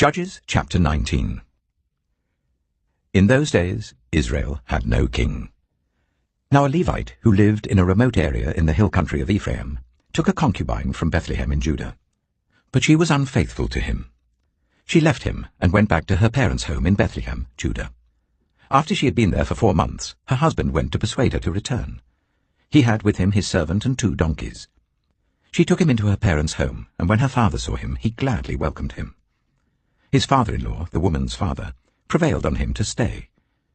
Judges chapter 19. In those days Israel had no king. Now a Levite who lived in a remote area in the hill country of Ephraim took a concubine from Bethlehem in Judah. But she was unfaithful to him. She left him and went back to her parents' home in Bethlehem, Judah. After she had been there for 4 months, her husband went to persuade her to return. He had with him his servant and 2 donkeys. She took him into her parents' home, and when her father saw him, he gladly welcomed him. His father-in-law, the woman's father, prevailed on him to stay,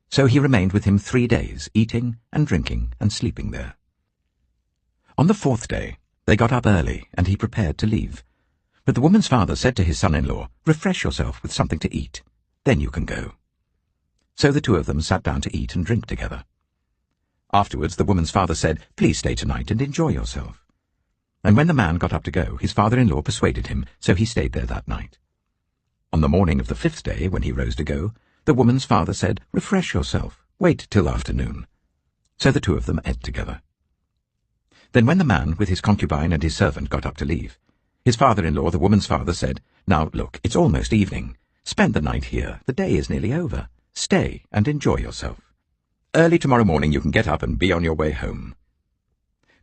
so he remained with him 3 days, eating and drinking and sleeping there. On the 4th day, they got up early, and he prepared to leave. But the woman's father said to his son-in-law, "Refresh yourself with something to eat, then you can go." So the 2 of them sat down to eat and drink together. Afterwards the woman's father said, "Please stay tonight and enjoy yourself." And when the man got up to go, his father-in-law persuaded him, so he stayed there that night. On the morning of the 5th day, when he rose to go, the woman's father said, "Refresh yourself, wait till afternoon." So the 2 of them ate together. Then when the man with his concubine and his servant got up to leave, his father-in-law, the woman's father, said, "Now look, it's almost evening. Spend the night here, the day is nearly over. Stay and enjoy yourself. Early tomorrow morning you can get up and be on your way home."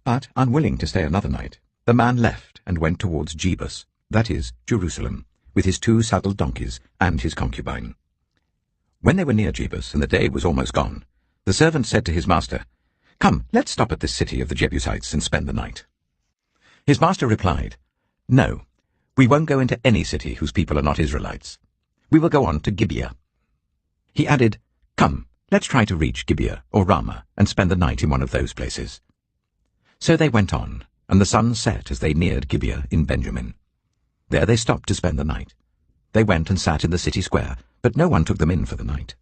But, unwilling to stay another night, the man left and went towards Jebus, that is, Jerusalem, with his 2 saddled donkeys and his concubine. When they were near Jebus and the day was almost gone, the servant said to his master, "Come, let's stop at this city of the Jebusites and spend the night." His master replied, "No, we won't go into any city whose people are not Israelites. We will go on to Gibeah." He added, "Come, let's try to reach Gibeah or Ramah and spend the night in one of those places." So they went on, and the sun set as they neared Gibeah in Benjamin. There they stopped to spend the night. They went and sat in the city square, but no one took them in for the night.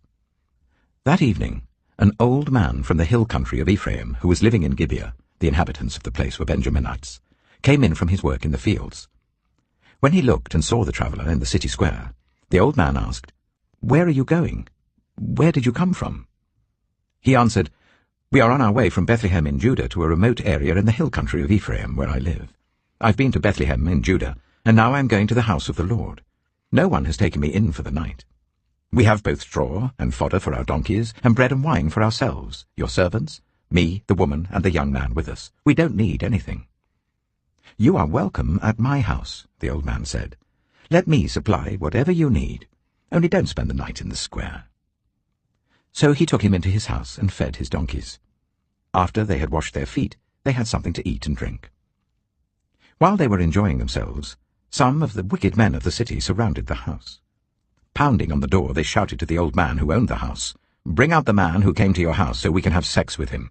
That evening, an old man from the hill country of Ephraim, who was living in Gibeah, the inhabitants of the place were Benjaminites, came in from his work in the fields. When he looked and saw the traveller in the city square, the old man asked, "Where are you going? Where did you come from?" He answered, "We are on our way from Bethlehem in Judah to a remote area in the hill country of Ephraim, where I live. I've been to Bethlehem in Judah, and now I am going to the house of the Lord. No one has taken me in for the night. We have both straw and fodder for our donkeys, and bread and wine for ourselves, your servants, me, the woman, and the young man with us. We don't need anything." "You are welcome at my house," the old man said. "Let me supply whatever you need. Only don't spend the night in the square." So he took him into his house and fed his donkeys. After they had washed their feet, they had something to eat and drink. While they were enjoying themselves, some of the wicked men of the city surrounded the house. Pounding on the door, they shouted to the old man who owned the house, "Bring out the man who came to your house so we can have sex with him."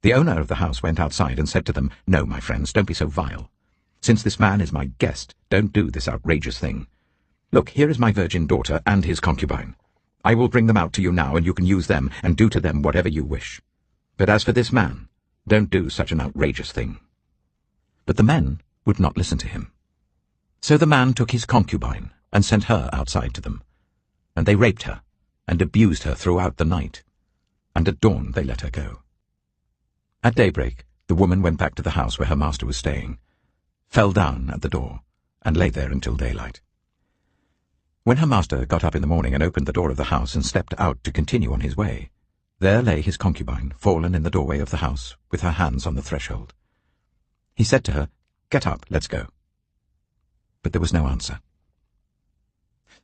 The owner of the house went outside and said to them, "No, my friends, don't be so vile. Since this man is my guest, don't do this outrageous thing. Look, here is my virgin daughter and his concubine. I will bring them out to you now, and you can use them and do to them whatever you wish. But as for this man, don't do such an outrageous thing." But the men would not listen to him. So the man took his concubine and sent her outside to them. And they raped her and abused her throughout the night. And at dawn they let her go. At daybreak the woman went back to the house where her master was staying, fell down at the door, and lay there until daylight. When her master got up in the morning and opened the door of the house and stepped out to continue on his way, there lay his concubine, fallen in the doorway of the house, with her hands on the threshold. He said to her, "Get up, let's go." But there was no answer.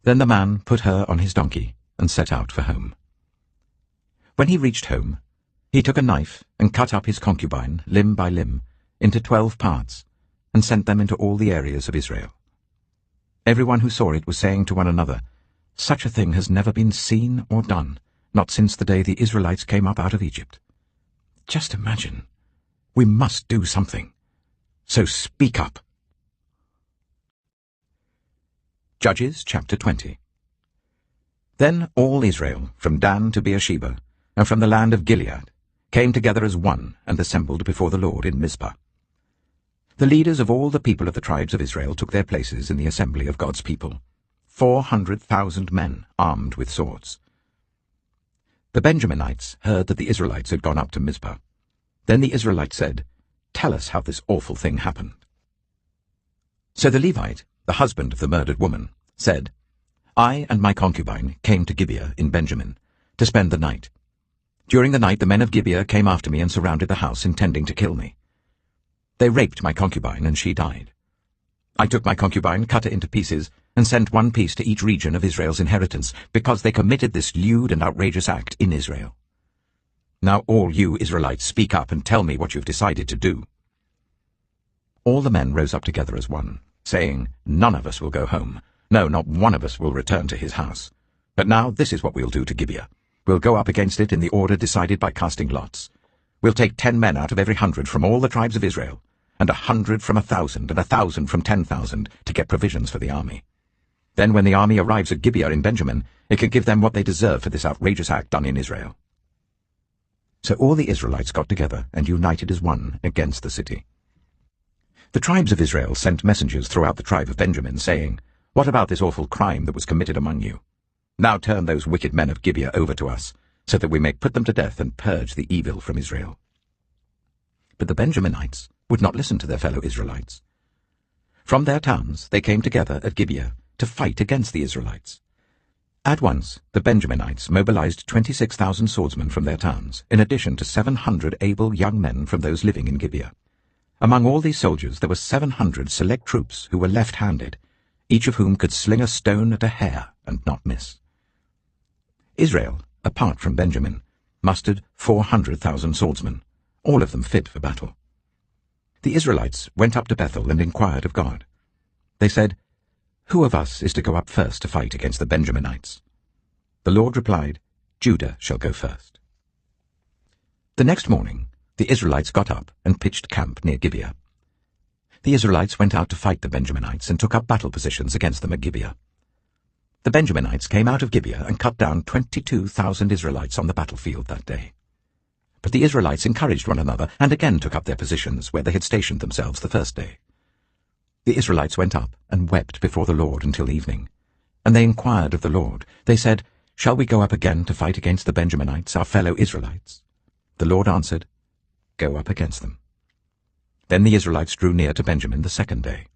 Then the man put her on his donkey and set out for home. When he reached home, he took a knife and cut up his concubine, limb by limb, into 12 parts, and sent them into all the areas of Israel. Everyone who saw it was saying to one another, "Such a thing has never been seen or done, not since the day the Israelites came up out of Egypt." Just imagine. We must do something. So speak up. Judges chapter 20. Then all Israel, from Dan to Beersheba, and from the land of Gilead, came together as one and assembled before the Lord in Mizpah. The leaders of all the people of the tribes of Israel took their places in the assembly of God's people, 400,000 men armed with swords. The Benjaminites heard that the Israelites had gone up to Mizpah. Then the Israelites said, "Tell us how this awful thing happened." So the Levite, the husband of the murdered woman, said, I and my concubine came to Gibeah in Benjamin to spend the night. During the night the men of Gibeah came after me and surrounded the house, intending to kill me. They raped my concubine, and she died. I took my concubine, cut her into pieces, and sent one piece to each region of Israel's inheritance, because they committed this lewd and outrageous act in Israel. Now all you Israelites, speak up and tell me what you've decided to do." All the men rose up together as one, saying, "None of us will go home. No, not one of us will return to his house. But now this is what we'll do to Gibeah. We'll go up against it in the order decided by casting lots. We'll take 10 men out of every 100 from all the tribes of Israel, and 100 from 1,000, and 1,000 from 10,000, to get provisions for the army. Then when the army arrives at Gibeah in Benjamin, it can give them what they deserve for this outrageous act done in Israel." So all the Israelites got together and united as one against the city. The tribes of Israel sent messengers throughout the tribe of Benjamin, saying, "What about this awful crime that was committed among you? Now turn those wicked men of Gibeah over to us, so that we may put them to death and purge the evil from Israel." But the Benjaminites would not listen to their fellow Israelites. From their towns they came together at Gibeah to fight against the Israelites. At once the Benjaminites mobilized 26,000 swordsmen from their towns, in addition to 700 able young men from those living in Gibeah. Among all these soldiers there were 700 select troops who were left-handed, each of whom could sling a stone at a hair and not miss. Israel, apart from Benjamin, mustered 400,000 swordsmen, all of them fit for battle. The Israelites went up to Bethel and inquired of God. They said, "Who of us is to go up first to fight against the Benjaminites?" The Lord replied, "Judah shall go first." The next morning the Israelites got up and pitched camp near Gibeah. The Israelites went out to fight the Benjaminites and took up battle positions against them at Gibeah. The Benjaminites came out of Gibeah and cut down 22,000 Israelites on the battlefield that day. But the Israelites encouraged one another and again took up their positions where they had stationed themselves the first day. The Israelites went up and wept before the Lord until evening. And they inquired of the Lord. They said, "Shall we go up again to fight against the Benjaminites, our fellow Israelites?" The Lord answered, "Go up against them." Then the Israelites drew near to Benjamin the second day.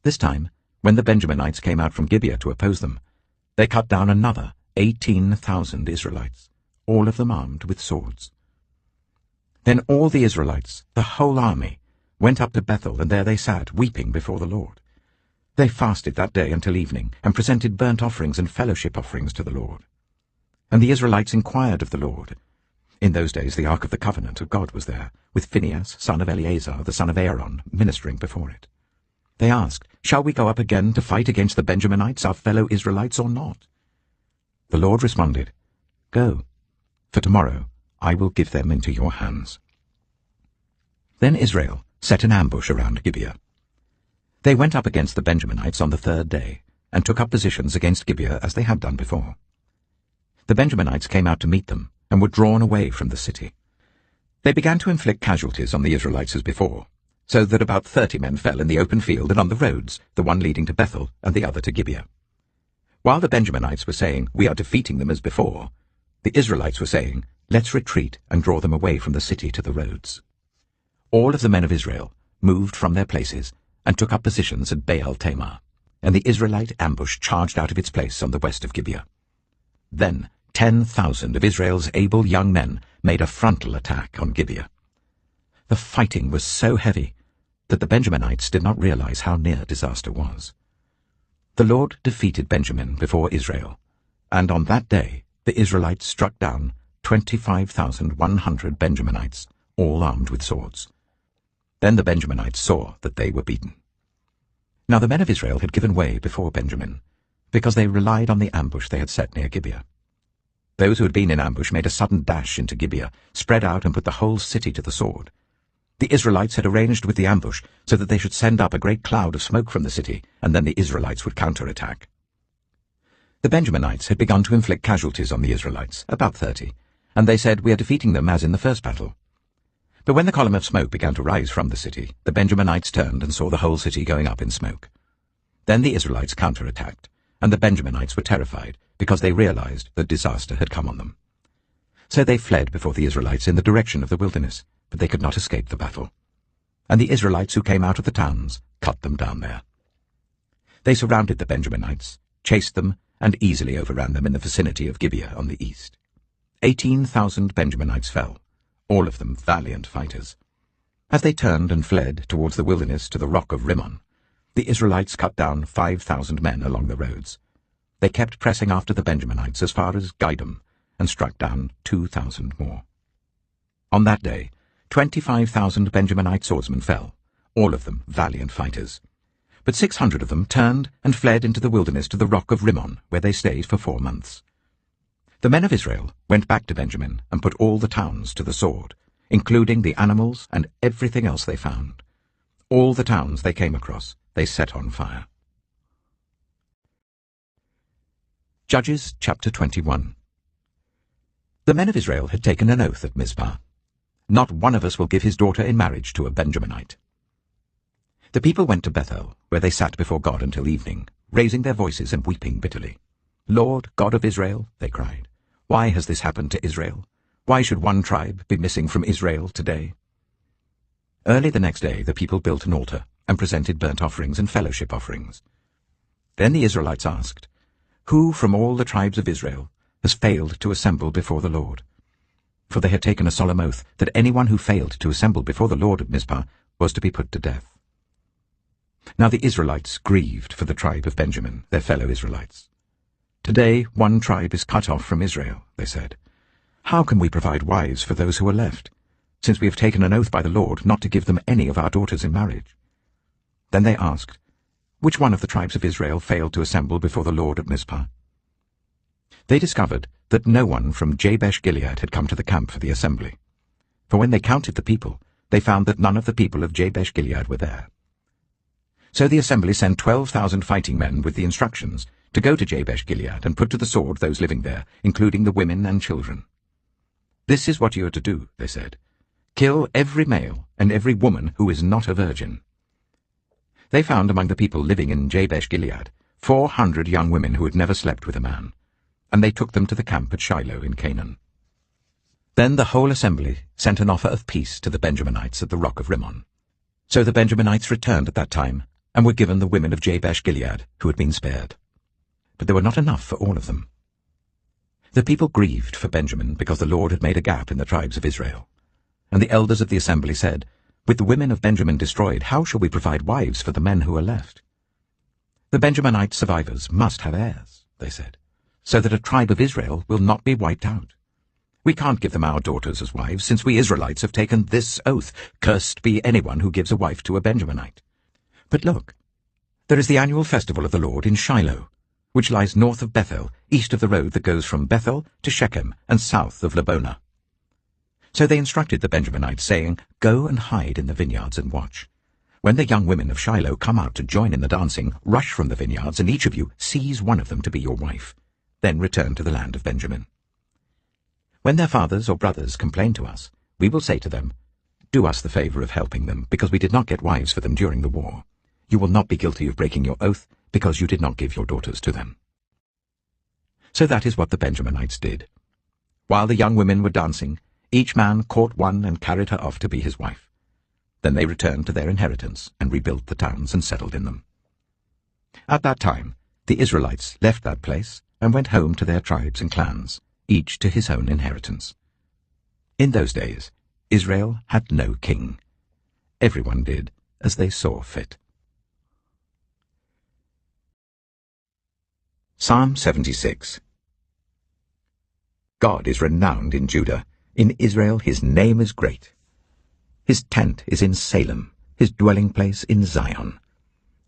This time, when the Benjaminites came out from Gibeah to oppose them, they cut down another 18,000 Israelites, all of them armed with swords. Then all the Israelites, the whole army, went up to Bethel, and there they sat, weeping before the Lord. They fasted that day until evening, and presented burnt offerings and fellowship offerings to the Lord. And the Israelites inquired of the Lord. In those days the ark of the covenant of God was there, with Phinehas, son of Eleazar, the son of Aaron, ministering before it. They asked, "Shall we go up again to fight against the Benjaminites, our fellow Israelites, or not?" The Lord responded, "Go, for tomorrow I will give them into your hands." Then Israel set an ambush around Gibeah. They went up against the Benjaminites on the third day, and took up positions against Gibeah as they had done before. The Benjaminites came out to meet them, and were drawn away from the city. They began to inflict casualties on the Israelites as before, so that about 30 men fell in the open field and on the roads, the one leading to Bethel and the other to Gibeah. While the Benjaminites were saying, "We are defeating them as before," the Israelites were saying, "Let's retreat and draw them away from the city to the roads." All of the men of Israel moved from their places and took up positions at Baal Tamar, and the Israelite ambush charged out of its place on the west of Gibeah. Then 10,000 of Israel's able young men made a frontal attack on Gibeah. The fighting was so heavy that the Benjaminites did not realize how near disaster was. The Lord defeated Benjamin before Israel, and on that day the Israelites struck down 25,100 Benjaminites, all armed with swords. Then the Benjaminites saw that they were beaten. Now the men of Israel had given way before Benjamin, because they relied on the ambush they had set near Gibeah. Those who had been in ambush made a sudden dash into Gibeah, spread out and put the whole city to the sword. The Israelites had arranged with the ambush so that they should send up a great cloud of smoke from the city, and then the Israelites would counterattack. The Benjaminites had begun to inflict casualties on the Israelites, about 30, and they said, "We are defeating them as in the first battle." But when the column of smoke began to rise from the city, the Benjaminites turned and saw the whole city going up in smoke. Then the Israelites counterattacked, and the Benjaminites were terrified, because they realized that disaster had come on them. So they fled before the Israelites in the direction of the wilderness, but they could not escape the battle. And the Israelites who came out of the towns cut them down there. They surrounded the Benjaminites, chased them, and easily overran them in the vicinity of Gibeah on the east. 18,000 Benjaminites fell, all of them valiant fighters. As they turned and fled towards the wilderness to the rock of Rimmon, the Israelites cut down 5,000 men along the roads. They kept pressing after the Benjaminites as far as Gidom, and struck down 2,000 more. On that day, 25,000 Benjaminite swordsmen fell, all of them valiant fighters. But 600 of them turned and fled into the wilderness to the rock of Rimmon, where they stayed for 4 months. The men of Israel went back to Benjamin and put all the towns to the sword, including the animals and everything else they found. All the towns they came across they set on fire. Judges chapter 21. The men of Israel had taken an oath at Mizpah. Not one of us will give his daughter in marriage to a Benjaminite. The people went to Bethel, where they sat before God until evening, raising their voices and weeping bitterly. Lord, God of Israel, they cried, why has this happened to Israel? Why should one tribe be missing from Israel today? Early the next day the people built an altar and presented burnt offerings and fellowship offerings. Then the Israelites asked, who from all the tribes of Israel has failed to assemble before the Lord? For they had taken a solemn oath that anyone who failed to assemble before the Lord at Mizpah was to be put to death. Now the Israelites grieved for the tribe of Benjamin, their fellow Israelites. Today one tribe is cut off from Israel, they said. How can we provide wives for those who are left, since we have taken an oath by the Lord not to give them any of our daughters in marriage? Then they asked, which one of the tribes of Israel failed to assemble before the Lord at Mizpah? They discovered that no one from Jabesh-Gilead had come to the camp for the assembly. For when they counted the people, they found that none of the people of Jabesh-Gilead were there. So the assembly sent 12,000 fighting men with the instructions to go to Jabesh-Gilead and put to the sword those living there, including the women and children. This is what you are to do, they said. Kill every male and every woman who is not a virgin. They found among the people living in Jabesh-Gilead 400 young women who had never slept with a man, and they took them to the camp at Shiloh in Canaan. Then the whole assembly sent an offer of peace to the Benjaminites at the rock of Rimmon. So the Benjaminites returned at that time, and were given the women of Jabesh-Gilead who had been spared. But there were not enough for all of them. The people grieved for Benjamin because the Lord had made a gap in the tribes of Israel. And the elders of the assembly said, with the women of Benjamin destroyed, how shall we provide wives for the men who are left? The Benjaminite survivors must have heirs, they said, so that a tribe of Israel will not be wiped out. We can't give them our daughters as wives, since we Israelites have taken this oath, cursed be anyone who gives a wife to a Benjaminite. But look, there is the annual festival of the Lord in Shiloh, which lies north of Bethel, east of the road that goes from Bethel to Shechem, and south of Lebonah. So they instructed the Benjaminites, saying, go and hide in the vineyards and watch. When the young women of Shiloh come out to join in the dancing, rush from the vineyards, and each of you seize one of them to be your wife. Then return to the land of Benjamin. When their fathers or brothers complain to us, we will say to them, do us the favor of helping them, because we did not get wives for them during the war. You will not be guilty of breaking your oath, because you did not give your daughters to them. So that is what the Benjaminites did. While the young women were dancing, each man caught one and carried her off to be his wife. Then they returned to their inheritance and rebuilt the towns and settled in them. At that time, the Israelites left that place and went home to their tribes and clans, each to his own inheritance. In those days, Israel had no king. Everyone did as they saw fit. Psalm 76. God is renowned in Judah. In Israel his name is great. His tent is in Salem, his dwelling place in Zion.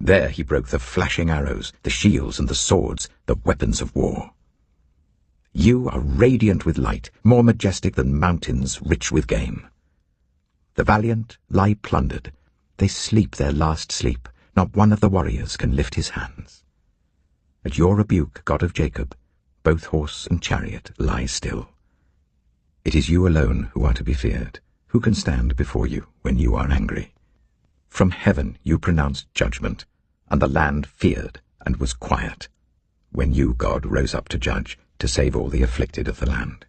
There he broke the flashing arrows, the shields and the swords, the weapons of war. You are radiant with light, more majestic than mountains rich with game. The valiant lie plundered. They sleep their last sleep. Not one of the warriors can lift his hands. At your rebuke, God of Jacob, both horse and chariot lie still. It is you alone who are to be feared. Who can stand before you when you are angry? From heaven you pronounced judgment, and the land feared and was quiet, when you, God, rose up to judge, to save all the afflicted of the land.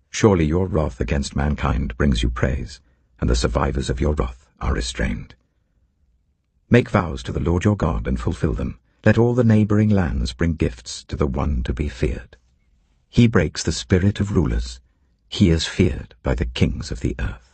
Surely your wrath against mankind brings you praise, and the survivors of your wrath are restrained. Make vows to the Lord your God and fulfill them. Let all the neighboring lands bring gifts to the one to be feared. He breaks the spirit of rulers. He is feared by the kings of the earth.